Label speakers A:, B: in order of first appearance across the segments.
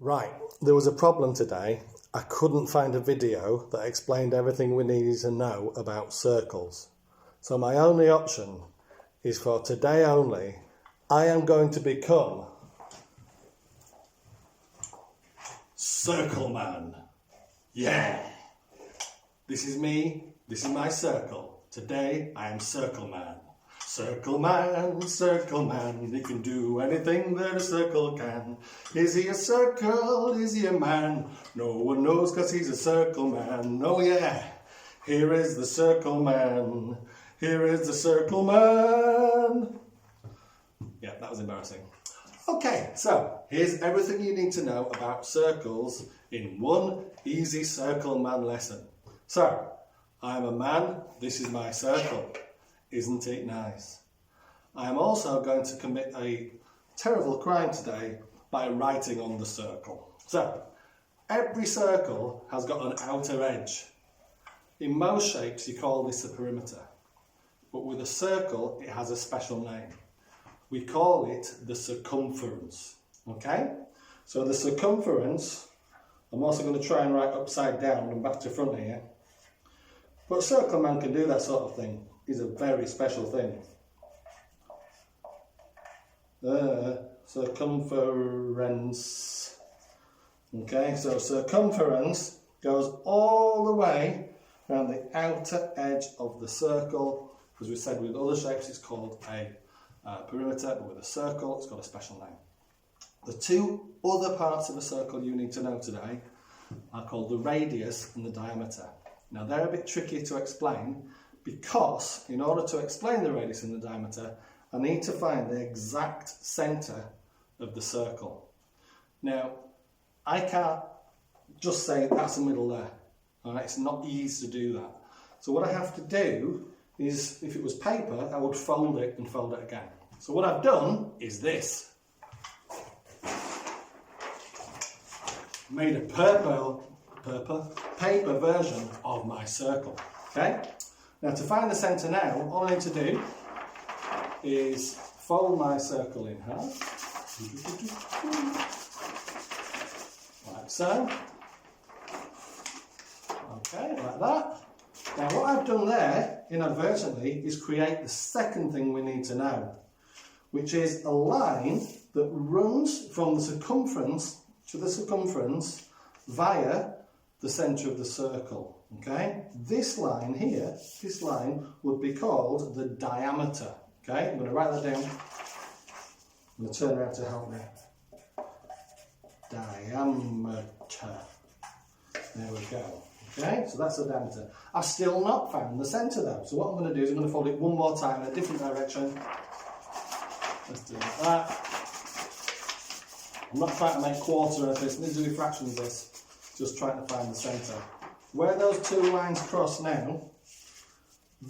A: Right, there was a problem today. I couldn't find a video that explained everything we needed to know about circles. So my only option is for today only, I am going to become Circle Man. Yeah! This is me, this is my circle. Today I am Circle Man. Circle Man, he can do anything that a circle can. Is he a circle? Is he a man? No one knows 'cause he's a circle man. Oh yeah, here is the Circle Man. Here is the Circle Man. Yeah, that was embarrassing. Okay, so here's everything you need to know about circles in one easy Circle Man lesson. So, I'm a man, this is my circle. Isn't it nice? I am also going to commit a terrible crime today by writing on the circle. So, every circle has got an outer edge. In most shapes you call this a perimeter, but with a circle it has a special name. We call it the circumference, okay? So the circumference, I'm also going to try and write upside down and back to front here, but Circle Man can do that sort of thing. Is a very special thing. Circumference. Okay, so circumference goes all the way around the outer edge of the circle. As we said with other shapes, it's called a perimeter, but with a circle, it's got a special name. The two other parts of a circle you need to know today are called the radius and the diameter. Now, they're a bit tricky to explain, because in order to explain the radius and the diameter, I need to find the exact centre of the circle. Now, I can't just say that's the middle there. All right? It's not easy to do that. So what I have to do is, if it was paper, I would fold it and fold it again. So what I've done is this. Made a paper version of my circle. Okay? Now, to find the centre now, all I need to do is fold my circle in half, like so. Okay, like that. Now, what I've done there, inadvertently, is create the second thing we need to know, which is a line that runs from the circumference to the circumference via the centre of the circle. Okay, this line here, this line would be called the diameter. Okay, I'm going to write that down. I'm going to turn around to help me. Diameter. There we go. Okay, so that's the diameter. I've still not found the centre though. So what I'm going to do is I'm going to fold it one more time in a different direction. Let's do it like that. I'm not trying to make quarter of this. These are fractions of this. Just trying to find the centre. Where those two lines cross now,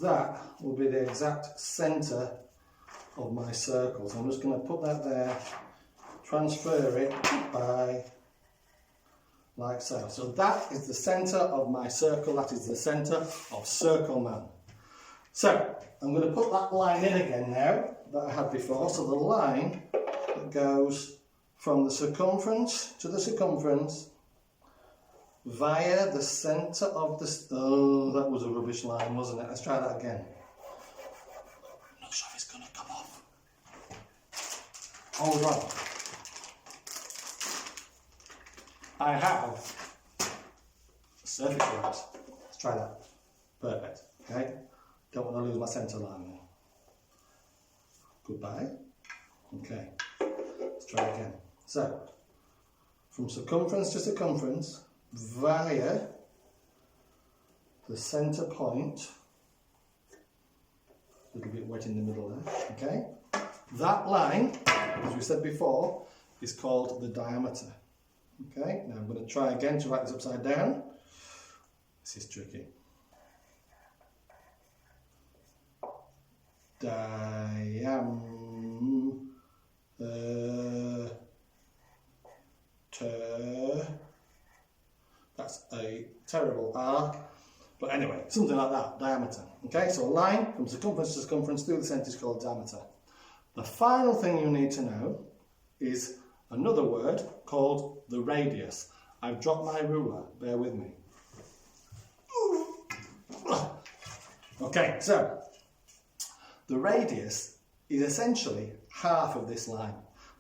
A: that will be the exact centre of my circle. So I'm just going to put that there, transfer it by, like so. So that is the centre of my circle, that is the centre of Circle Man. So, I'm going to put that line in again now, that I had before. So the line that goes from the circumference to the circumference, via the centre of the... Oh, that was a rubbish line, wasn't it? Let's try that again. I'm not sure if it's going to come off. All right. I have surface rings. Let's try that. Perfect. Okay. Don't want to lose my centre line now. Goodbye. Okay. Let's try again. So, from circumference to circumference, via the centre point, a little bit wet in the middle there, okay? That line, as we said before, is called the diameter. Okay, now I'm going to try again to write this upside down. This is tricky. Diameter. That's a terrible R, but anyway, something like that, diameter. Okay, so a line from circumference to circumference through the centre is called diameter. The final thing you need to know is another word called the radius. I've dropped my ruler, bear with me. Okay, so the radius is essentially half of this line,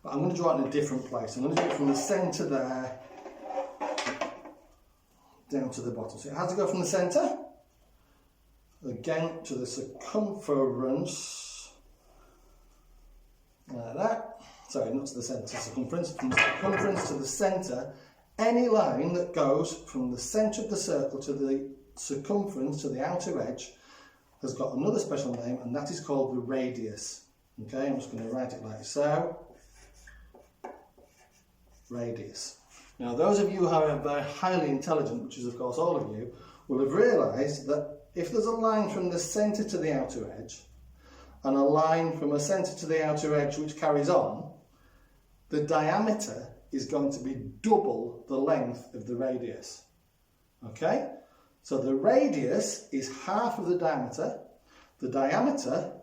A: but I'm going to draw it in a different place. I'm going to do it from the centre there down to the bottom. So it has to go from the centre again to the circumference, like that. Sorry, not to the centre, circumference. From the circumference to the centre, any line that goes from the centre of the circle to the circumference to the outer edge has got another special name, and that is called the radius. Okay, I'm just going to write it like so. Radius. Now, those of you who are very highly intelligent, which is of course all of you, will have realised that if there's a line from the centre to the outer edge, and a line from a centre to the outer edge which carries on, the diameter is going to be double the length of the radius. Okay? So the radius is half of the diameter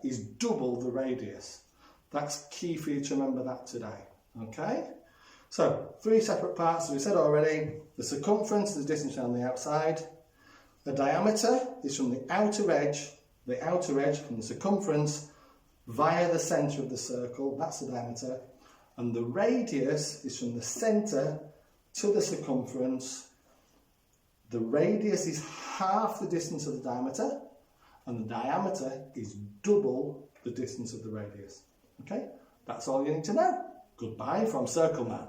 A: is double the radius. That's key for you to remember that today. Okay? So, 3 separate parts, as we said already. The circumference is the distance around the outside. The diameter is from the outer edge from the circumference via the centre of the circle, that's the diameter. And the radius is from the centre to the circumference. The radius is half the distance of the diameter, and the diameter is double the distance of the radius. Okay, that's all you need to know. Goodbye from Circle Man.